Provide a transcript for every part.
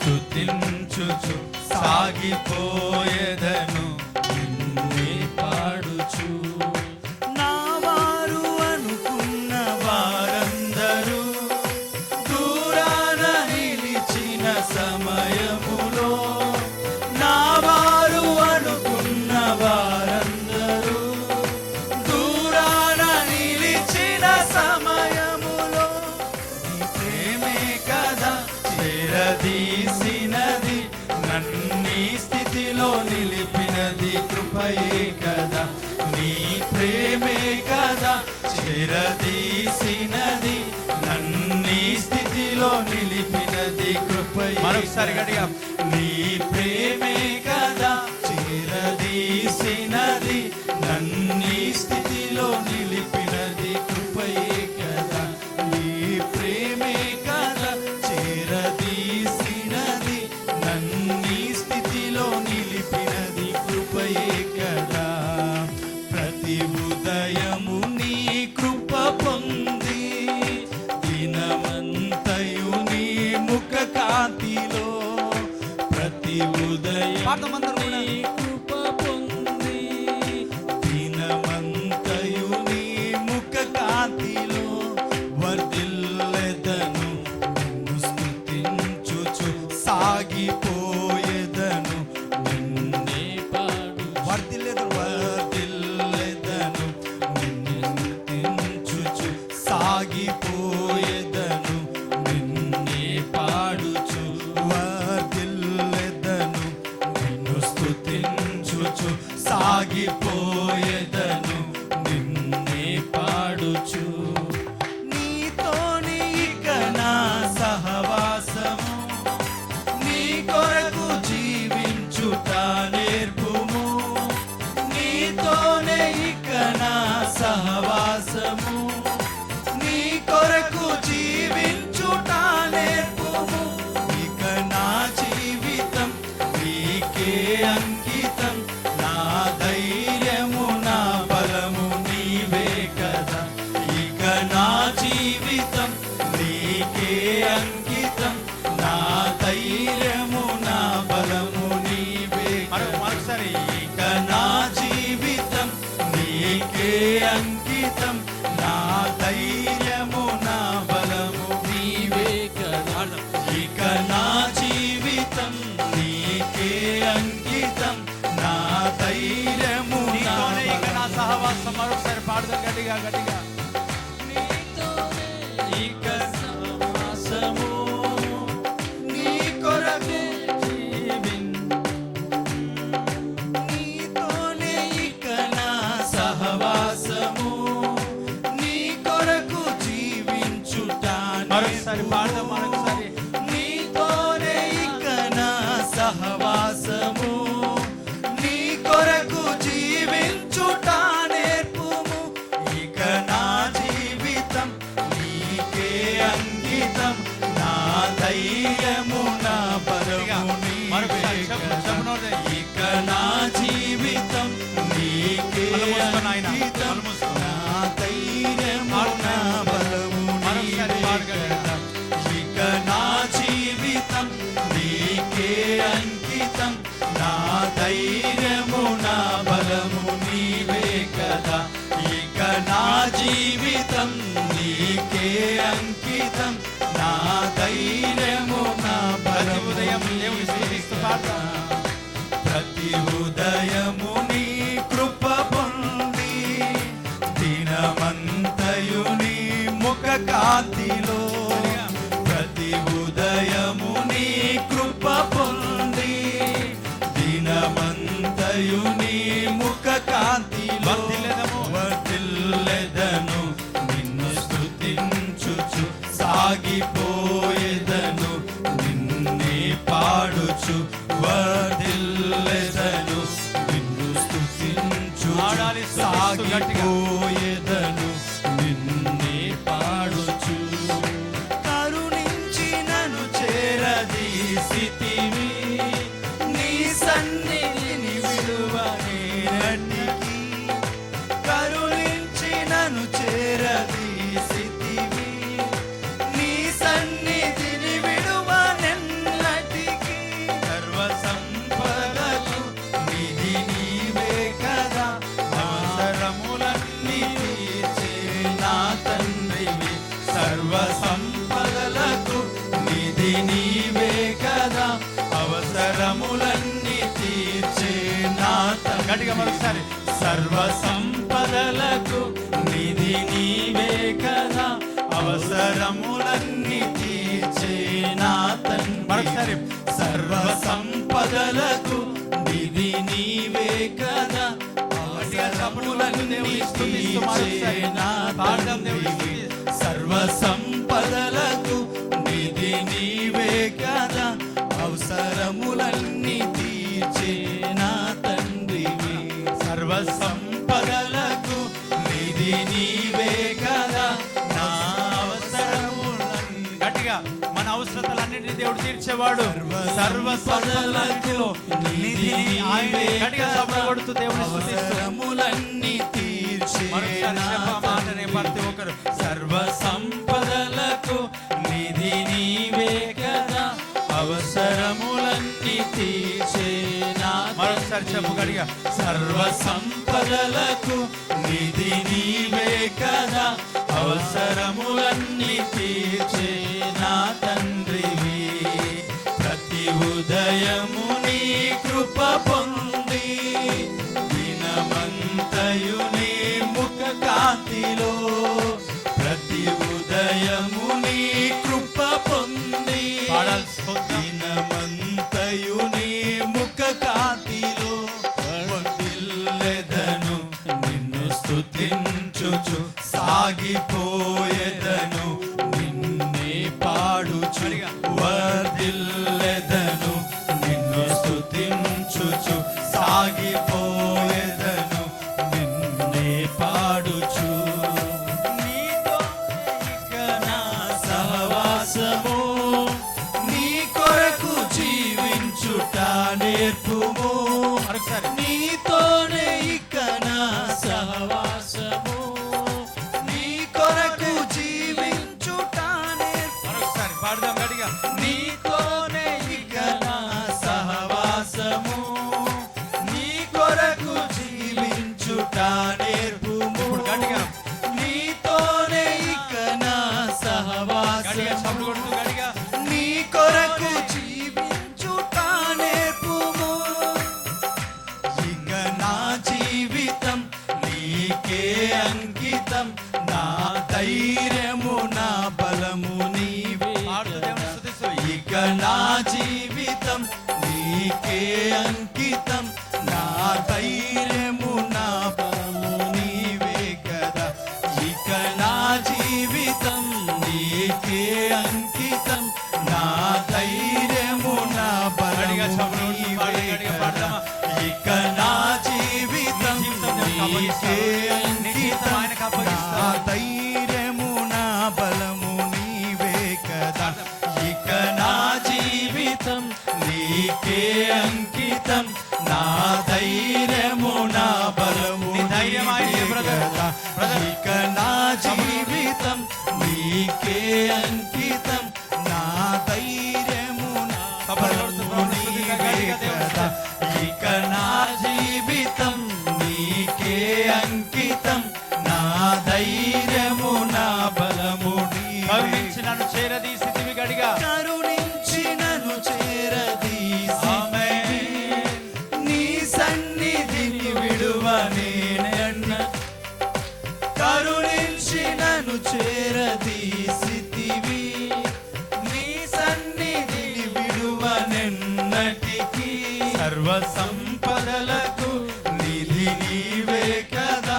స్తుతించుచు సాగిపోయేదను నిన్నే పాడుచు. నా వారు అనుకున్న వారందరూ దూరాన నిలిచిన సమయములో, నా వారు అనుకున్న వారందరూ దూరాన నిలిచిన సమయములో, నీ ప్రేమే కదా చేరదీసినది, నన్నీ స్థితిలో నిలిపినది కృపయే కదా. నీ ప్రేమే కదా చేరదీసినది, నన్నీ స్థితిలో నిలిపినది కృపయే. మరొకసారి గట్టిగా, నీ ప్రేమే కదా చేరదీసినది, నన్నీ స్థితిలో నిలిపినది కృపయే కదా. నీ ప్రేమే కదా చేరదీసినది, నన్నీ స్థితిలో నిలిపినది కృపయే కదా. ప్రతి ఉదయము నీ కృప పొంది, దినమంతయు నీ ముఖ కాంతిలో, ప్రతి ఉదయం నీ కృప పొంది, దినమంతయు నీ ముఖ కాంతిలో వర్ధిల్లెదను, నిన్ను స్తుతించుచు సాగిపోయేదను నిన్నే పాడు. వర్ధిల్లెదను నిన్ను స్తుతించుచు సాగిపోయేదను నిన్నే పాడుచు. వర్ధిల్లెదను నిన్ను స్తుతించుచు సాగిపోయేదను నిన్నే పాడుచు. నీతోని ఇక నా సహవాసము, నీ కొరకు జీవించుట నేర్పుము. నీతోనే ఇక నా సహవాసము, నీ కొరకు జీవించుట నేర్పుము. ఇక నా జీవితం నీకే అంకితం, నా ధైర్యము నా బలము నీవే కదా. ఇక నా జీవితం నీకే అంకితం, నా ధైర్యము నా బలము నీవే. మరొకసారి, ఇక నా జీవితం నీకే అంకితం, నా ధైర్యము నా బలము నీవే కదా. ఇక నా జీవితం నీకే అంకితం, నా ధైర్యము నా సహవాసం. మరొకసారి పాడదాం గట్టిగా గట్టిగా. నీతోనే ఇక సహవాసము, నీ కొరకు నీతోనే ఇక నా సహవాసము, నీ కొరకు జీవించుట. మరొకసారి పాడదాం మరొకసారి. నీతోనే ఇక నా సహవాసము, నీ కొరకు జీవించుట నేర్పుము. ఇక నా జీవితం నీకే అంకితం, నా ధైర్యము నా బలము నీవే కదా. ఇక నా జీవితం నీకే అంకితం, నా ధైర్యము నా బలము నీవే కదా. ఇక నా జీవితం నీకే అంకితం, నా ధైర్యము నా బలము నీవే కదా. ఇక నా జీవితం నీకే అంకితం, నా ధైర్యము నా బలము నీవే కదా. ప్రతి ఉదయము నీ కృప పొంది, దినమంతయు నీ ముఖ కాంతిలో, ప్రతి ఉదయము నీ కృప పొంది, దినమంతయు నీ ముఖ కాంతిలో వర్ధిల్లెదను, నిన్ను స్తుతించుచు సాగిపోయేదను నిన్నే పాడుచు. వర్ధిల్లెదను, నిన్ను స్తుతించుచు సాగిపోయేదను నిన్నే పాడుచు. కరుణించి నన్ను చేరదీసితివి, నీ సన్నిధిని విడువనేనటికి. కరుణించి నన్ను చేరదీసితివి, నీ సన్నిధిని విడువనెన్నటికి. నిధి నీవే కదా, అవసరములన్నీ తీర్చే నా తండ్రి. గట్టిగా మరొకసారి. సర్వ సంపదలకు నిధి నీవే కదా, అవసరములన్నీ తీర్చే నా తండ్రి. మరొకసారి. సర్వ సంపదలకు నిధి నీవే కదా, అవసరములన్నీ తీర్చే నా తండ్రి. సర్వ సంపదలకు నిధి నీవే కదా, అవసరములన్నీ తీర్చే నా తండ్రివి. సర్వ సంపదలకు నిధి నీవే కదా, నా అవసరములన్నీ. గట్టిగా మన అవసరతలన్నింటినీ దేవుడు తీర్చేవాడు. సర్వ సంపదలకు నిధి నీవే గట్టిగా చప్పట్లు కొడుతూ దేవుని స్తుతిస్తూ అవసరములన్నీ తీర్చే మరొకసారి నా చెప్ప మాటనే ప్రతి ఒక్కరు. సర్వ సంపదలకు నిధి నీవే కదా, అవసరములన్నీ తీర్చే నా మరొకసారి చెప్పు గట్టిగా. సర్వ సంపదలకు నిధి నీవే కదా, అవసరములన్నీ తీర్చే నా తండ్రివి. ప్రతి ఉదయము నీ కృప పొంది దినమంతయు నీ ముఖ కాంతిలో, ప్రతి ఉదయము నీ కృప పొంది దినమంతయు నీ ముఖ కాంతిలో వర్ధిల్లెదను, నిన్ను స్తుతించుచు సాగిపోయెదను, నిన్నే పాడుచు వర్ధిల్లెదను, నిన్ను స్తుతించుచు సాగిపోయెదను, నిన్నే పాడుచు. నీతో ఇక నా సహవాసము, నీ కొరకు జీవించుట నేర్పుము. మరొకసారి. నీతోనే ఇక నా సహవాసము, నీ కొరకు జీవించుట నేర్పు. మరొకసారి పాడదాం గట్టిగా. నీతోనే ఇక నా సహవాసము, నీ కొరకు జీవించుట నేర్పుము. గట్టిగా. నీతోనే ఇక నా గట్టిగా సహవాసము, చప్పట్లు కొడుతూ గట్టిగా. నీ కొరకు జీవించుట నేర్పుము. ఇక నా జీవితం నీకే అంకితం, నా ధైర్యము నా బలము నీవే పాడుతూ దేవుని స్తుతిస్తూ. ఇక నా జీవితం నీకే అంకితం, నా ధైర్యము నా బలము నీవే కదా. ఇక నా జీవితం నీకే అంకితం, నా ధైర్యము నా గట్టిగా బలము చప్పట్లు కొడుతూ నీవే పాడండి. గట్టిగా కదా. పాడదామా. ఇక నా జీవితం నీ జీవితం దేవునికి నీకే అప్పగిస్తాను. నీ జీవితం అంకితం, ఆయనకు నా అప్పగిస్తాను. ధైర్యము నా బలము నీవే కదా. ఇక నా జీవితం నీకే అంకితం, నా ధైర్యము నా బలము నీ ధైర్యం ఆయనే నీవే బ్రదర్. కదా. బ్రదర్. ఇక నా జీవితం నీకే అంకితం, నా ధైర్యము నా చప్పట్లు కొడుతూ బలము ప్రభుని స్తుతిగా నీవే గట్టిగా దేవుని కదా. ఇక నా జీవితం నీకే అంకితం, నా ధైర్యము నా బలము నీవే. కరుణించి నన్ను చేరదీసితివి గట్టిగా. కరుణించి నన్ను చేరదీసితివి, నీ సన్నిధిని విడువనేనన్న. కరుణించి నన్ను చేరదీసితివి, నీ సన్నిధిని విడువనెన్నటికీ. సర్వ సంపదలకు నిధి నీవే కదా,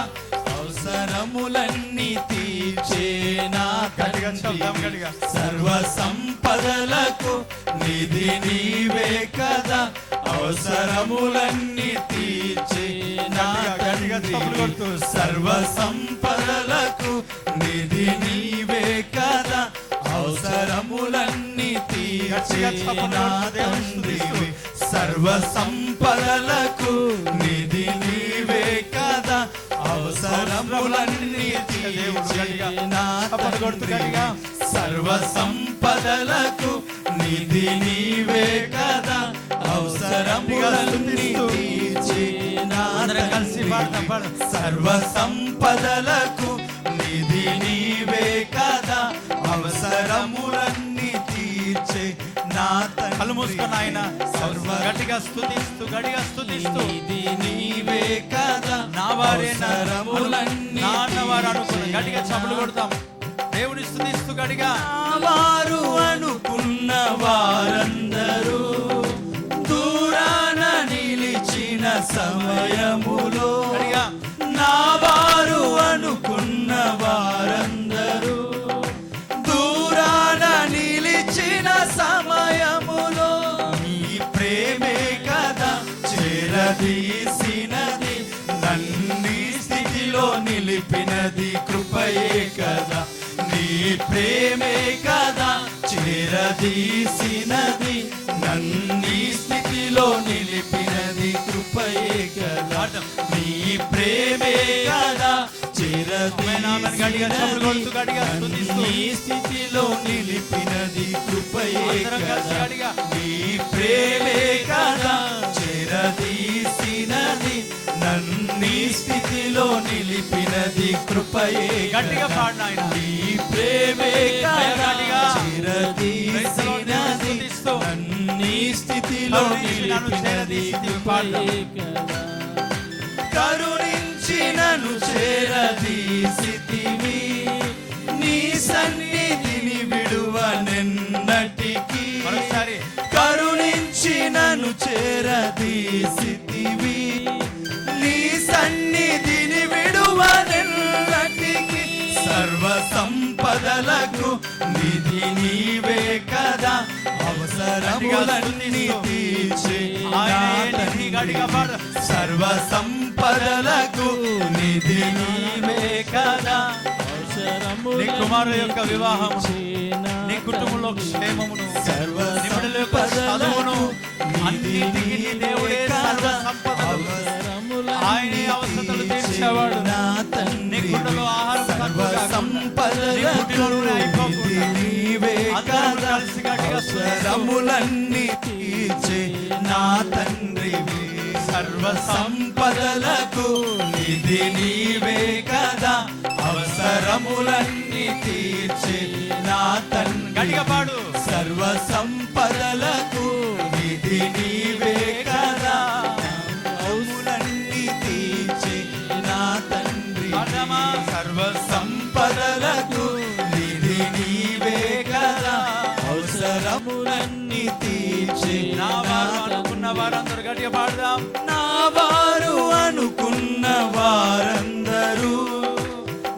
అవసరములన్నీ తీర్చే నా గట్టిగా చెప్దాం తండ్రి. గట్టిగా. సర్వ సంపదలకు నిధి నీవే కదా, అవసరములన్నీ తీర్చే నా గట్టిగా తండ్రి. చప్పట్లు కొడుతూ. సర్వ సంపదలకు నిధి నీవే కదా, అవసరములన్నీ తీర్చే గట్టిగా చప్పట్లు నా కొడుతూ దేవుని తండ్రి. స్తుతిస్తూ. సర్వ సంపదలకు నిధి నీవే కదా, అవసరములన్నీ తీర్చే నా తండ్రి. సర్వ సంపదలకు నిధి నీవే కదా, అవసరములన్నీ తీర్చే నా అందరం కలిసి పాడదాం, తండ్రి. పాడదాం. సర్వ సంపదలకు నిధి నీవే కదా, అవసరములన్నీ తీర్చే నా తండ్రి కళ్ళు మూసుకొని ఆయన సర్వ గట్టిగా స్తుతిస్తూ నీది నీవే కదా నా వారే అవసరములన్నీ నాన్నవారు అనుకున్న గట్టిగా చప్పులు కొడతాం. దేవుని స్తుతిస్తూ గట్టిగా. వారు అనుకున్న వారందరూ దూరాన నిలిచిన సమయములో గట్టిగా. నా వారు అనుకున్న వారందరూ దూరాన నిలిచిన సమయములో నీ ప్రేమే కదా చేరదీసినది, నన్ని స్థితిలో నిలిపినది కృపయే కదా. నీ ప్రేమే కదా చేరదీసినది, నన్ని స్థితిలో నిలిపినది కృపయే కదా. నీ ప్రేమే కదా గట్టిగా చప్పులు కొడుతూ గట్టిగా స్తుతిస్తూ నీ స్థితిలో నిలిపినది కృపయే కదా. గట్టిగా. నీ ప్రేమే కదా చేరదీసినది, నన్ని స్థితిలో నిలిపినది కృపయే గట్టిగా కదా. పాడిన ఆయన. నీ ప్రేమే కదా గట్టిగా. చేరదీసినది, స్తుతిస్తూ. నన్ని స్థితిలో నిలిపినది కృపయే కదా. కరుణించి నన్ను చేరదీసితివి, నీ సన్నిధిని విడువనెన్నటికీ. మరోసారి. కరుణించి నన్ను చేరదీసితివి, నీ సన్నిధిని విడువనెన్నటికీ. సర్వ సంపదలకు నిధి నీవే కదా, అవసరములన్నీ తీర్చే నా తండ్రి. సర్వ సంపదలకు నిధి నీవే కదా, నీ కుమారుల యొక్క వివాహం, నీ కుటుంబంలో క్షేమమును, సర్వ నీ బిడ్డల యొక్క చదువును, అన్నిటికీ నీ దేవుడే సర్వ సంపదలు. ఆయనే అవసరతలు తీర్చేవాడు. నా తండ్రి. నీ గుండెలో ఆహారం సర్వ తక్కువ కాకుండా, నీ సంపదలకు పుట్టినరోజున అయిపోకుండా, నిధి నీవే అందరూ కదా, కలిసి గట్టిగా అవసరములన్నీ తీర్చే నా తండ్రివి. సర్వ సంపదలకు నిధి నీవే కదా, అవసరములన్నీ తీర్చే నా తండ్రి. గట్టిగా పాడు. సర్వ సంపదలకు నిధి నీవే కదా, అవసరములన్నీ తీర్చే నా తండ్రి. పాడదామా? సర్వ సంపదలకు నిధి నీవే కదా, అవసరములన్నీ తీర్చే నా వారు అనుకున్న వారందరూ గట్టిగా పాడదాం. నా వారు అనుకున్న వారందరూ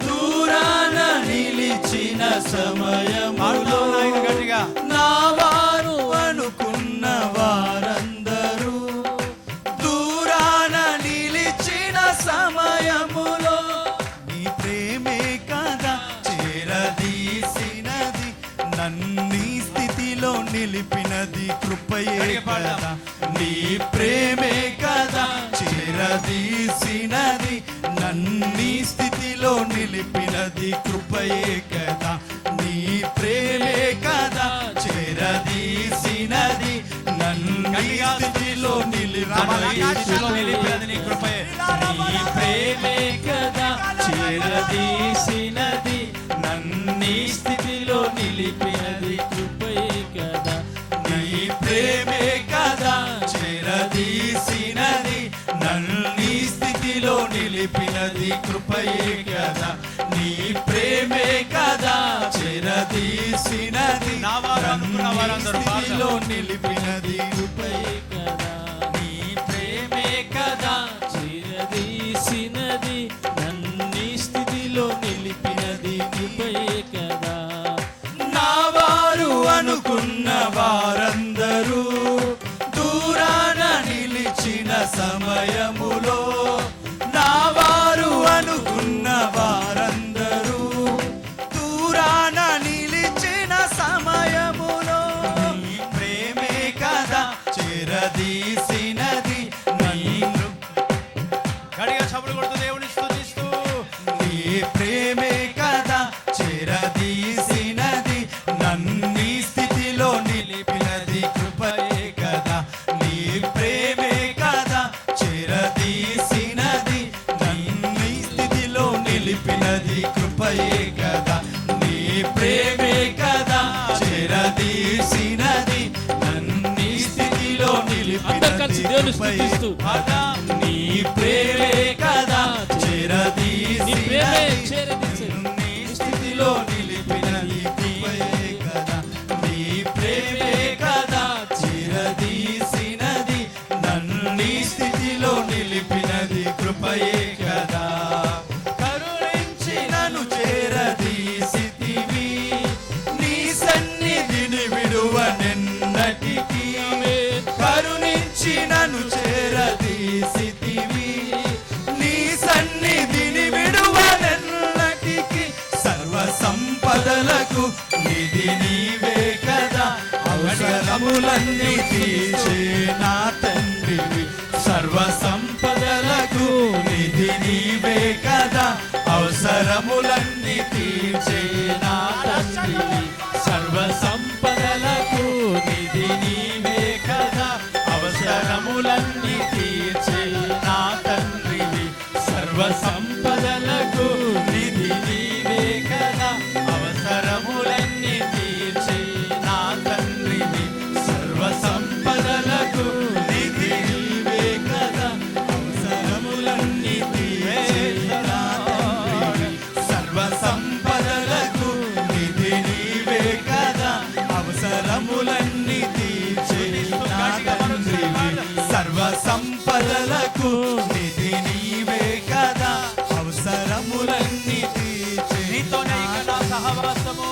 దూరాన నిలిచిన సమయములో. పాడదాం నాయన గట్టిగా. నా వారు అనుకున్న వారందరూ దూరాన నిలిచిన సమయములో నీ ప్రేమే కదా చేరదీసినది, నన్ని స్థితిలో నిలిపినది కృపయే కదా. నీ ప్రేమే కదా చేరదీసినది, నన్ని స్థితిలో నిలిపినది కృపయే కదా. నీ ప్రేమే కదా చేరదీసినది, నన్ని స్థితిలో నిలిపినది నీ కృపయే. నీ ప్రేమే కదా చేరదీసినది, నన్ని స్థితిలో నిలిపినది కృపయే కదా. నీ ప్రేమే కదా చేరదీసినది, నన్ని స్థితిలో నిలిపినది కృపయే కదా. నీ ప్రేమే కదా చేరదీసినది, నా వారు అనుకున్న వారందరూ స్థితిలో నిలిపినది కృపయే కదా. నీ ప్రేమే కదా చేరదీసినది, నన్ని స్థితిలో నిలిపినది కృపయే కదా. నా వారు అనుకున్న వారందరూ దూరాన నిలిచిన సమయములో, నా వారు అనుకున్న వారందరూ దూరాన నిలిచిన సమయములో నీ ప్రేమే కదా చేరదీసినది, నన్ను గట్టిగా చప్పులు కొడుతూ దేవుని స్తుతిస్తూ. నీ ప్రేమే కదా చేరదీసినది, నన్ని స్థితిలో నిలిపినది స్తుతిస్తూ కదా నీ ప్రేమే కదా చేరదీసి నీ ప్రేమే చేరదీసి నీ స్థితిలో నిలిపినది కృపయే కదా నీ ప్రేమే కదా చేరదీసినది నన్ను నీ స్థితిలో నిలిపినది కృపయే కదా కరుణించి నన్ను చేరదీసితివి నీ సన్నిధిని విడువనెన్నటికీ కరుణించి నన్ను చేరదీసితివి నీ సన్నిధిని విడువనెన్నటికీ సర్వ సంపదలకు నిధి నీవే కదా అవసరములన్నీ తీర్చే నా తండ్రివి సర్వ సంపదలకు నిధి నీవే కదా అవసరములన్నీ తీర్చే నా తండ్రివి సర్వ సంపదలకు నిధి నీవే కదా అవసరములన్నీ తీర్చే నా తండ్రివి సర్వ సంపదలకు నిధి నీవే కదా అవసరములన్నీ తీర్చే నా తండ్రివి సర్వ సంపదలకు నిధి నీవే కదా అవసరములన్నీ తీర్చే నా తండ్రివి సర్వ సంపదలకు నిధి నీవే కదా అవసరములన్నీ తీర్చే నా తండ్రివి సర్వ సంపదలకు నిధి నీవే కదా అవసరములన్నీ తీర్చే నీతోనే ఇక నా సహవాసము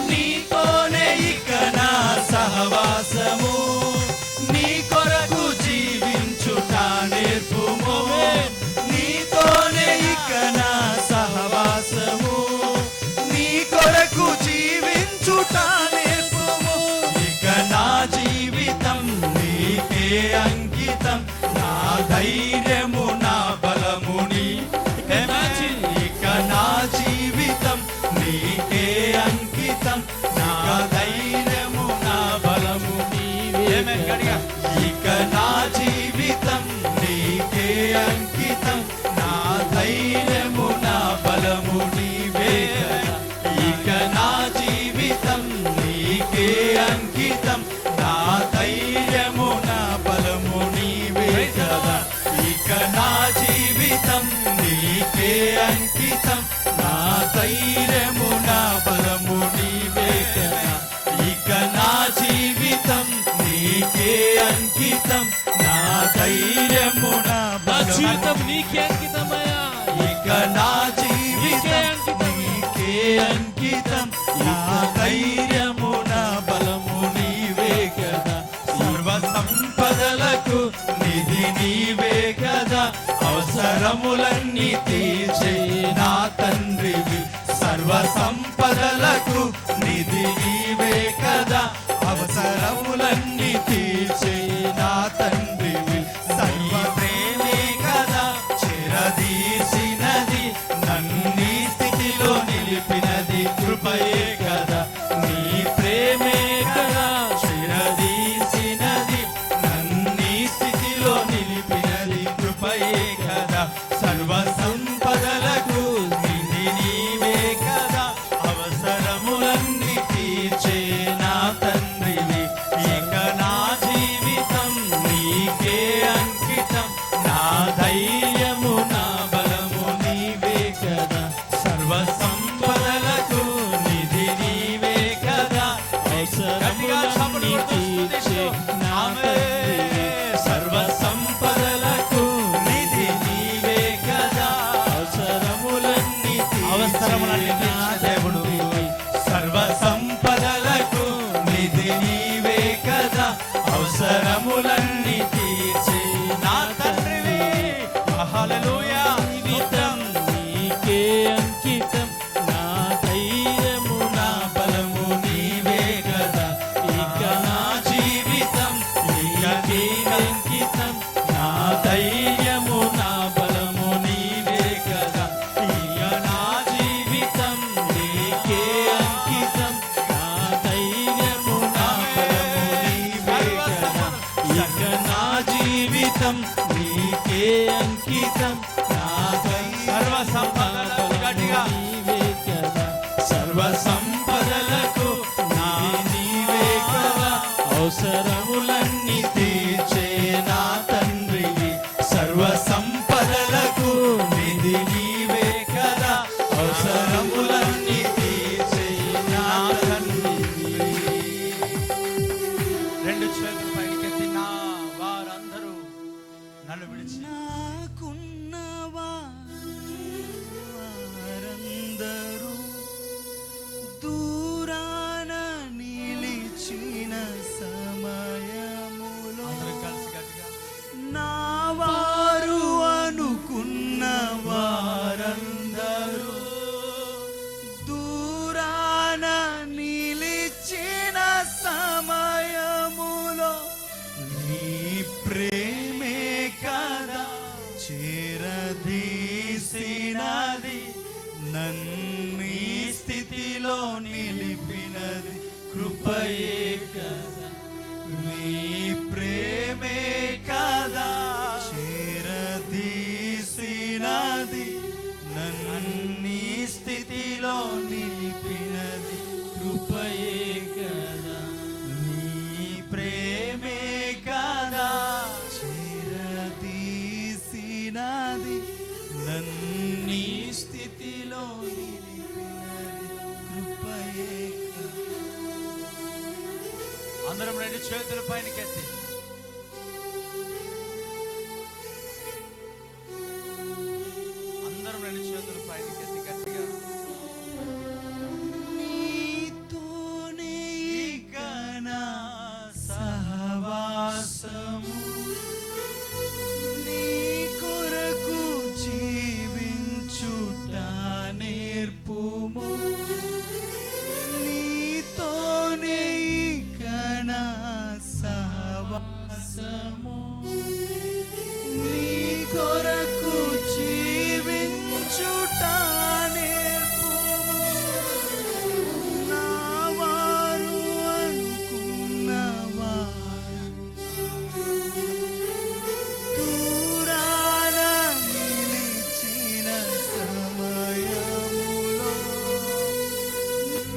నీతోనే ఇక నా సహవాసము నీ కొరకు జీవించుట నేర్పుము నీతోనే ఇక నా సహవాసము నీ కొరకు జీవించుట నేర్పుము ఇక నా జీవితం నీకే అంకితం నా ధైర్యము నా బలము నీకే ఇక నా జీవితం నీకే అంకితం నా ధైర్యము నా బలము నీవే గట్టిగా. ఇక నా జీవితం నీకే అంకితం నా ధైర్యము నా బలము నీవే కదా ఇక నా జీవితం నీకే అంకితం నా ధైర్యము నా బలము నీవే కదా ఇక నా జీవితం నీకే అంకితం నా ధైర్యము నా బలము నీవే కదా ఇక నా జీవితం నీకే అంకితం నా ధైర్యము నా నా బలము జీవితం నీకే అంకితమయ్యా ఇక నా జీవితం నీకే అంకితం నా ధైర్యము నా బలము నీవే కదా సర్వ సంపదలకు నిధి నీవే కదా అవసరములన్నీ తీర్చే నా తండ్రివి సర్వ సంపదలకు నిధి నీవే కదా అవసరములన్నీ తీర్చే నా తండ్రివి సర్వ ప్రేమే కదా చేరదీసినది నన్ను స్థితిలో నిలిపినది కృపయే కదా నీ ప్రేమే కదా చేరదీసినది నన్ను స్థితిలో నిలిపినది కృపయే కదా సర్వ సంపదలకు నిధి నీవే కదా అవసరములన్నీ తీర్చే నా తండ్రివి ఇక నా జీవితం నీకే అంకితం నా ధైర్యము నా బలము నీవే కదా సర్వ సంపదలకు నిధి నీవే కదా అవసరములన్నీ తీర్చే నా తండ్రివి సర్వ సంపదలకు నిధి నీవే కదా అవసరములన్నీ అవసరములన్నీ తీర్చే నా దేవుడు సర్వ సంపదలకు నిధి నీవే కదా అవసరములన్నీ తీర్చే నా తండ్రివి హల్లెలూయా జీవితం నీకే అంకితం నా ధైర్యము నా బలము నీవే కదా ఇక నా జీవితం నీకే అంకితం నా ధైర్యము నా బలము నీవే కదా ఇక నా జీవితం నీకే అంకితం నా ధైర్యము నా బలము నీవే కదా ఇక నా జీవితం నీకే అంకితం నా సర్వ సంపదలకు గట్టిగా. నీవే కదా సర్వ సంపదలకు నా నీవే కదా అవసరములన్నీ తీర్చే నా తండ్రి రెండు చేతులు పైకెత్తి నా వారందరూ నన్ను విడిచి నాకున్న వారందరూ దూరాన నిలిచిన సమయములో అందరం కలిసి గట్టిగా నా వారు అనుకున్న వారందరూ దూరాన నిలిచిన సమయములో నీ ప్రేమే కదా చేరదీసినది నన్ను ఈ స్థితిలో నిలిపినది కృపయే కదా నీ ప్రేమే కదా చేరదీసినది నన్ను ఈ స్థితిలో నిలిపినది కృపయే కదా నీ ప్రేమే కదా చేరదీసినది నన్ను ఈ స్థితిలో నిలిపినది కృపయే కదా. అందరం రెండు చేతుల పైకెత్తి అందరం రెండు చేతుల పైకెత్తి గట్టిగా నీతోనే ఇక నా సహవాసము నీ కొరకు జీవించుట నేర్పుము నీతోనే ఇక నా సహవాసము నీ కొరకు జీవించుట నేర్పుము నా వారు అనుకున్న వారు దూరాన నిలిచిన సమయములో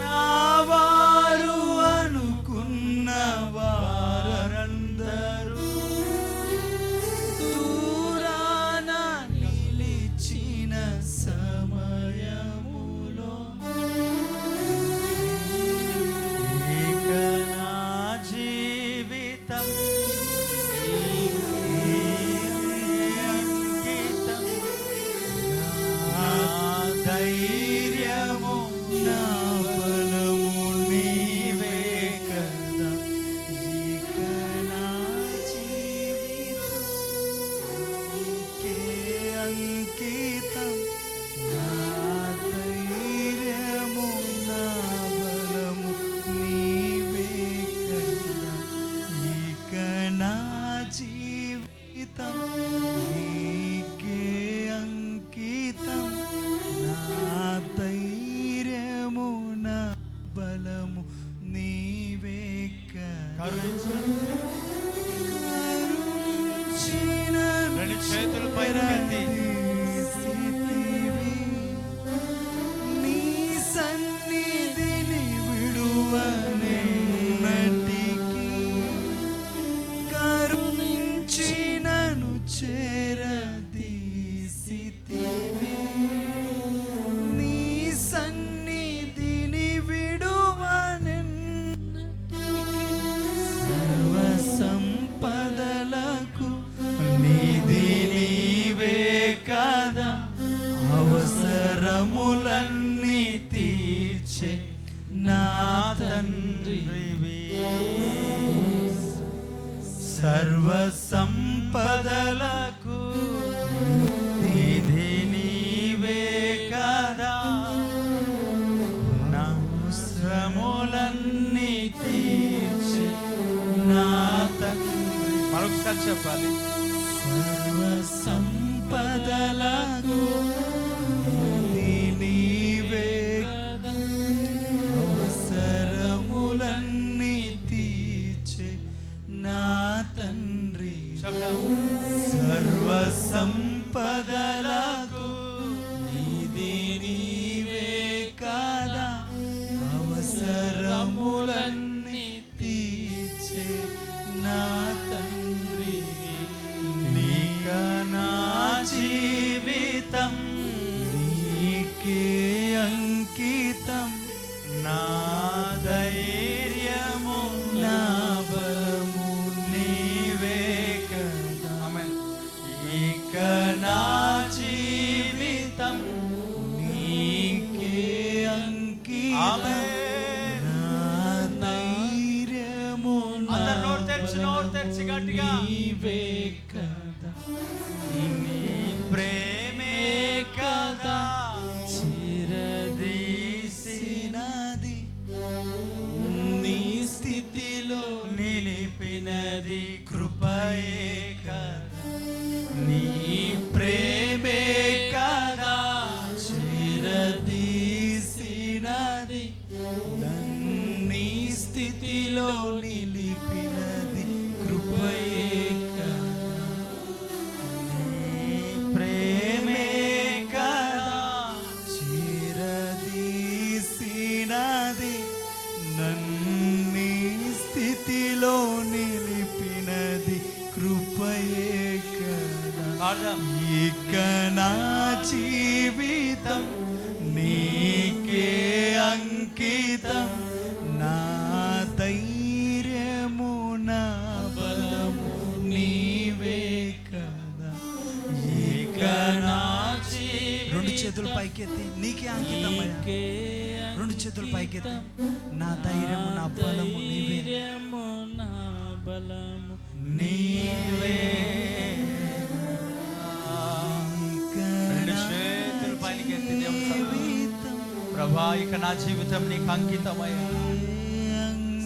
నా వారు అనుకున్న వారందరూ దూరాన నిలిచిన సమయములో ఇక నా జీవితం అంకితం నా ధైర్యము నా బలము నీవే కదా ఇక నా జీవితం నీకే అంకితం నా ధైర్యము నా బలము నీవే కదా ఇక నా జీవితం నీకే అంకితం నా ధైర్యము నా బలము నీవే కదా రెండు చేతులు పైకెత్తి నీ సన్నిధిని విడువనెన్నటికీ కరుణించినను చేరదీసితివి నీ సన్నిధిని విడువనెన్నటికీ సర్వ సంపదలకు నిధి నీవే కదా అవసరములన్నీ తీర్చే నా తండ్రివి సర్వ సంపదలకు నిధి నీవే కదా నా అవసరములన్నీ తీర్చే నా తండ్రి మరొకసారి చెప్పాలి సర్వ సంపదలకు నిధి నీవే కదా అవసరములన్నీ తీర్చే నా తండ్రి సర్వ సంపదలకు నిధి నీవే కదా అవసరములన్నీ తీర్చే నా తండ్రి నీక నా జీవితం నీకే అంకితం నా ధైర్యము నా బలము నోరు తెరిచి గట్టిగా నీవే కదా, నీ ప్రేమే కదా చిరదీసినది, నీ స్థితిలో నిలిపినది కృపయే కదా, నీ ప్రేమే కదా చిరదీసినది, నన్నీ స్థితిలో నిలిపినది కృపయే కదా, నీ ప్రేమే కదా చిరదీసినది, నన్నీ స్థితిలో నిలిపినది కృపయే కదా. పాడదాం. ఇక నా జీవితం నీకే అంకితం, నా ధైర్యము నా బలము నీవే కదా. ఇక నా రెండు చేతులు పైకెత్తి నీకే అంకితమయ్యా, రెండు చేతులు పైకెత్తి, నా ధైర్యము నా బలము నీవే, నీవే. రెండు చేతులు పైకి ఎత్తి దేవుని సన్నిధిలో, ప్రభా ఇక నా జీవితం నీకు అంకితమయ్యా,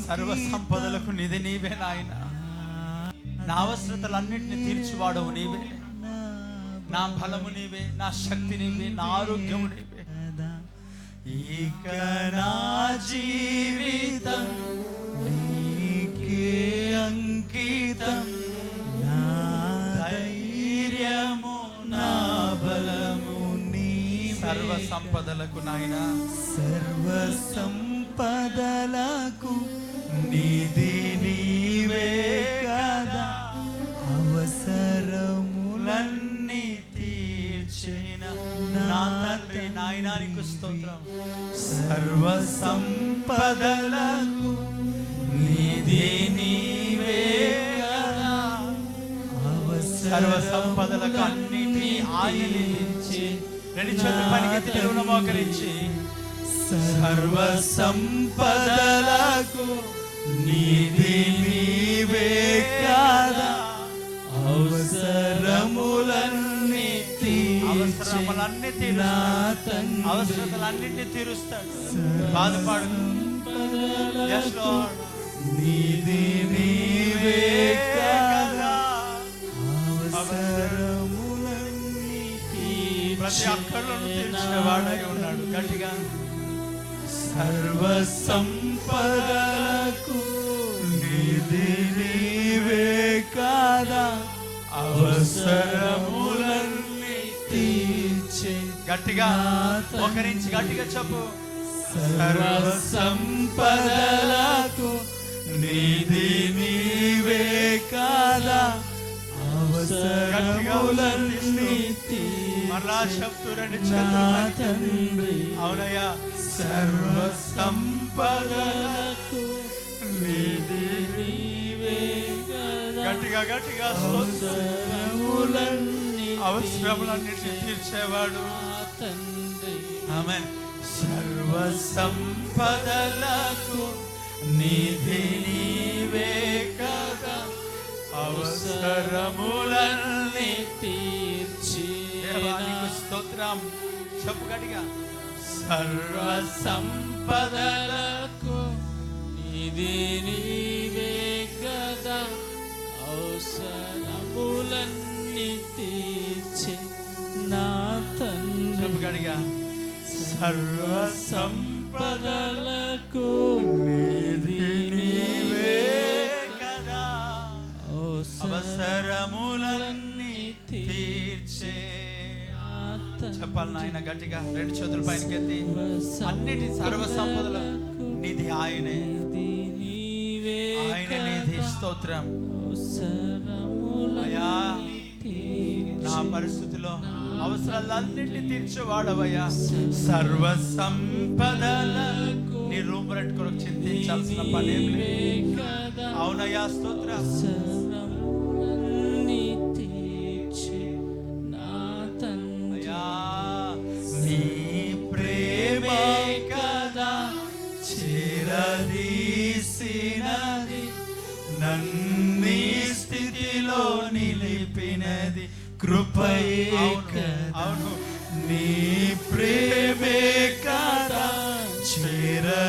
సర్వ సంపదలకు నిధి నీవే నాయన, నా అవసరతలన్నింటినీ తీర్చివాడవు నీవే, నా బలము నీవే, నా శక్తి నీవే, నా ఆరోగ్యము నీవే. ఇక నా జీవితం నీకే అంకితం, నా ధైర్యము నా బలము నీవే. సర్వ సంపదలకు నాయన, సర్వ సంపదలకు నిధి నీవే కదా, అవసరములన్నీ తీర్చిన నా తండ్రి నాయనానికి స్తోత్రం. సర్వ సంపదలకు నిధి నీవే కదా, సర్వ సంపదలకు అన్నిటినీ ఆయన ఇచ్చి, రెండు చేతులు పనికెత్తి దేవుని మోకరించి, సర్వ సంపదలకు నిధి నీవే కదా, అవసరములన్నీ అవసరములన్నీ తీరుస్తాడు, అవసరతలన్నింటినీ తీరుస్తాడు. బాధపడు. Yes, Lord. నిధి నీవే కదా, అవసరములన్నీ ప్రతి అక్కర్లను తీర్చేవాడై ఉన్నాడు. గట్టిగా సర్వ సంపదలకు నిధి నీవే కదా, అవసరములన్నీ తీర్చే. గట్టిగా ఒకరించి గట్టిగా చెప్పు. సర్వ సంపదలకు నిధి నీవే కదా, అవసరములన్నీ మరలా చెప్తూ రెండు నా చేతులు తండ్రి. అవునయ్యా. సర్వ సంపదలకు నిధి నీవే కదా, గట్టిగా గట్టిగా అవసరములన్నీ అవసరములన్నిటిని తీర్చేవాడు. ఆమేన్. సర్వ సంపదలకు నిధి నీవే కదా, అవసరములన్నీ తీర్చి. దేవానికి స్తోత్రం. చెప్పు గట్టిగా. సర్వ సంపదలకు నిధి నీవే కదా, అవసరములన్నీ తీర్చి నా తండ్రి. చెప్పు గట్టిగా. సర్వ సంపదలకు నిధి నీవే కదా, అవసరములన్నీ తీర్చే. చెప్పాలి నాయన గట్టిగా రెండు చేతుల పైనకి ఎత్తి. అన్నిటి సర్వ సంపదల నిధి ఆయనే, ఆయన నిధి. స్తోత్రం అయ్యా. నా పరిస్థితిలో అవసరాలన్నింటినీ తీర్చేవాడవయ్యా. సర్వ సంపదలకు నీ రూమ్ రెంట్ కొరకు చింతించాల్సిన పని ఏం లేదు. అవునయ్యా. స్తోత్రం. అయ్యా నీ ప్రేమే కదా చిరదీసినది, నన్ని నిలిపినది కృపయే కదా. నీ ప్రేమే కదా చేరదీసినది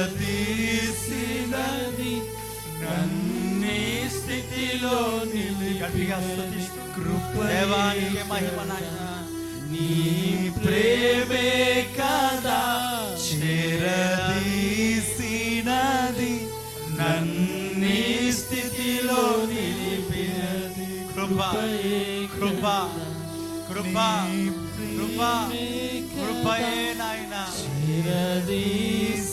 నన్ని స్థితిలో నిలిపినది కృపయే మహిమ నాయన. నీ ప్రేమే కదా చేరదీసినది నన్ని స్థితిలో నిలిపినది కృపయే కృప కృప కృప కృపయే నాయన. చేరదీసినది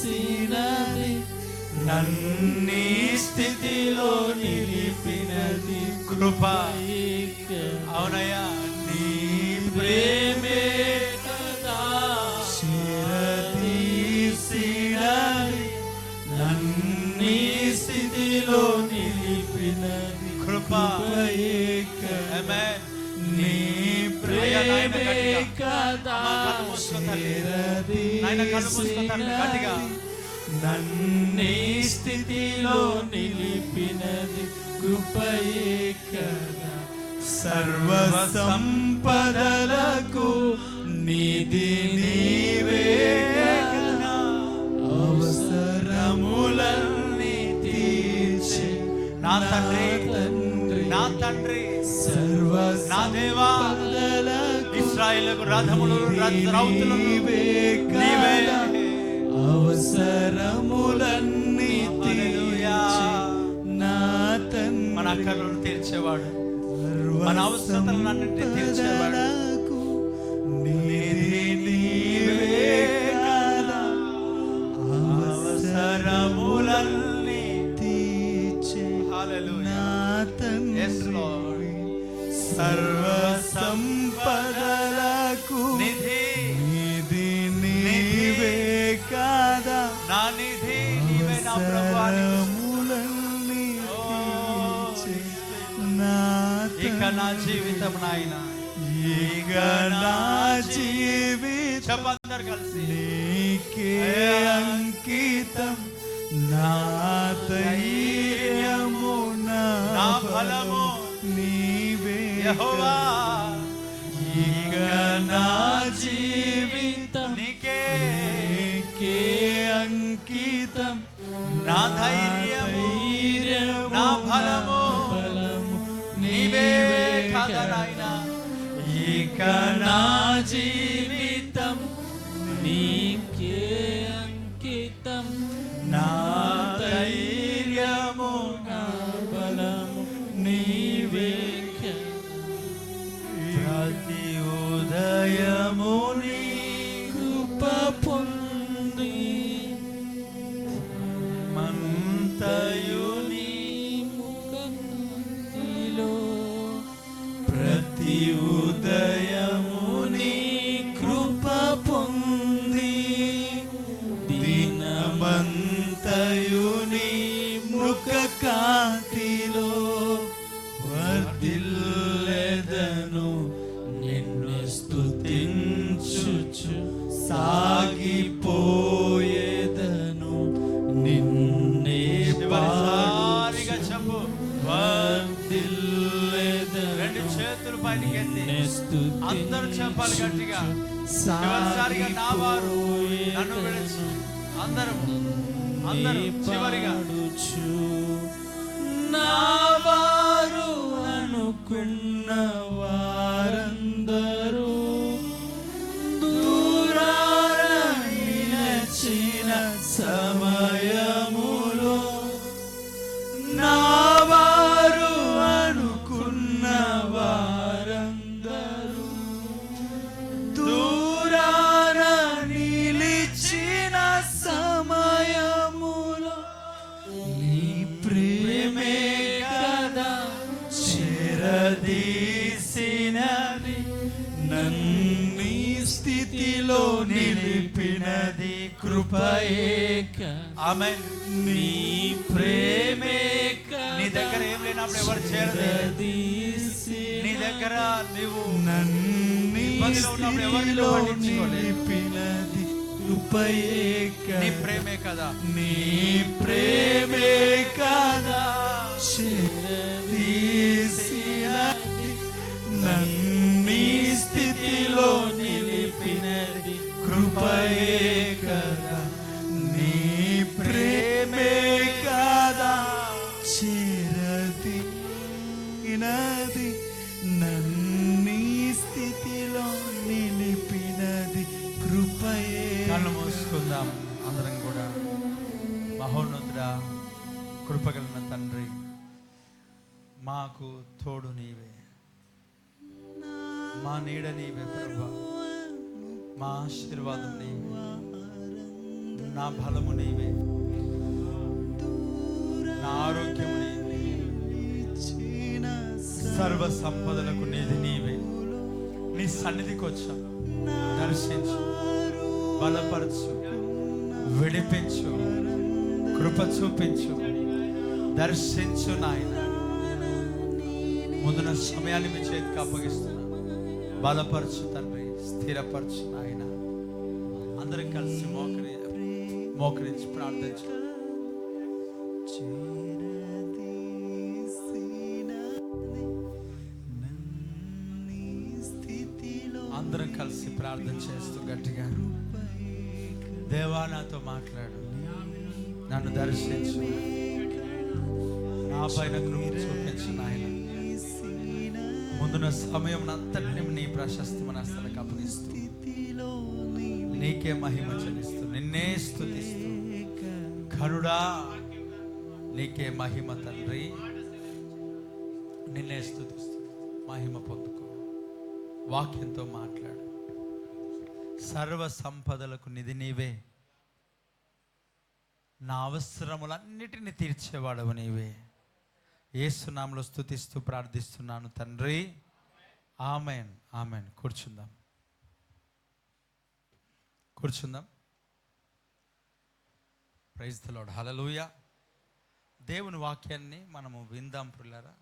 నన్ని స్థితిలో నిలిపినది కృప. అవునయ్యా నీ ప్రేమే కదా చేరదీసినది నన్ని స్థితిలో నిలిపినది కృప. ఆమేన్. నీ ప్రేమే కదా నాయన కళ్ళు మూసుకో గట్టిగా. నన్ని స్థితిలో నిలిపినది కృపయే కదా. సర్వ సంపదలకు నిధి నీవే కదా. అవసరములన్నీ తీర్చే నా తండ్రి నా తండ్రి సర్వ నా దేవా ఇశ్రాయేలుకు రథములు రౌతులను నీవే అవసరములన్నీ తీర్చే నా తండ్రి. మన అక్కర్లను తీర్చేవాడు, మన అవసరతలన్నింటినీ తీర్చేవాడు. నిధి నీవే కదా అవసరములన్నీ తీర్చే హల్లెలూయా. నా తండ్రి. Yes, Lord. సర్వ సంపదలకు నిధి నిధి నీవే కదా నా నిధి నీవే నా ప్రభువాని. అవసరములన్నీ తీర్చే నా ఇక నా జీవితం నాయన, ఇక నా జీవితం చెప్పందరు కలిసి నీకే అంకితం. నా ధైర్యము నా బలము నీవే యెహోవా. ఇక నా జీవితం నీకే నీకే అంకితం. నా ధైర్యము నా బలము నీవే కదా నాయన. ఇక నా జీవితం నీకే అంకితం. నా ధైర్యము నా బలము నీవే ప్రతి ఉదయము నీ కృప పొంది మంతయు నీ ముఖకాంతిలో ప్రతి ఉదయము నీ కృప పొంది దినమంతయు నీ ముఖ కాంతిలో వర్ధిల్లెదను నిన్ను స్తుతించుచు సాగిపోయేదను నిన్నే చివరిసారిగా చెప్పు. వర్ధిల్లెదను రెండు చేతులు పైకి ఎత్తి అందరూ చెప్పాలి గట్టిగా. చివరిసారిగా నా వారు నన్ను విడిచి అందరూ చివరిగా నా వారు అనుకున్న వారందరూ దూరాన నిలచిన సమయములో నా వారు అనుకున్న వారందరూ దూరాన నిలిచిన సమయములో నీ ప్రేమే కదా చేరదీసినది నన్ని స్థితిలో నిలిపినది కృపయే కదా. ఆమేన్. నీ ప్రేమే నీ దగ్గర ఏం లేనప్పుడు ఎవరు చేరదు. నీ దగ్గర నువ్వు నన్ని ఇబ్బందిలో ఉన్నప్పుడు ఎవరిని స్థితిలో పట్టించుకోలేదు. నిలిపినది కృపయే నీ కదా. ప్రేమే కదా. నీ ప్రేమే కదా చేరదీసినది నిలిపినది, నన్ని స్థితిలో నిలిపినది కృపయే. కళ్ళు మూసుకుందాం అందరం కూడా. మహోన్నతుడా, కృపగలిగిన తండ్రి, మాకు తోడు నీవే, మా నీడ నీవే ప్రభా, మా ఆశీర్వాదం నీవే, నా బలము నీవే, నా ఆరోగ్యము నీవే, సర్వ సంపదలకు నిధి నీవే. నీ సన్నిధికి వచ్చా, దర్శించు, బలపరచు, విడిపించు, కృప చూపించు, దర్శించు నాయన. ముందున్న సమయాన్ని మీ చేతికి అప్పగిస్తున్నా. బలపరచు తండ్రి, స్థిరపరచు నాయన. అందరం కలిసి మోకరించి ప్రార్థించు. అందరం కలిసి ప్రార్థన చేస్తూ గట్టిగా, దేవా నాతో మాట్లాడు, నన్ను దర్శించు, నా పైన కృప చూపించు నాయన. ముందున్న సమయం అంతటిని నీ ప్రశస్తి మనస్సులకు అప్పగిస్తూ, నీకే మహిమ చెల్లిస్తూ, నిన్నే స్తుతిస్తూ, కరుడా నీకే మహిమ తండ్రి, నిన్నే స్తుతిస్తూ మహిమ పొందుకో. వాక్యంతో మాట్లాడు. సర్వ సంపదలకు నిధి నీవే, నా అవసరములన్నిటిని తీర్చేవాడవు నీవే. యేసు నామములో స్తుతిస్తూ ప్రార్థిస్తున్నాను తండ్రి, ఆమెన్, ఆమెన్. కూర్చుందాం. ప్రైజ్ ది లార్డ్, హల్లెలూయా. దేవుని వాక్యాన్ని మనము విందాం ప్రియులారా.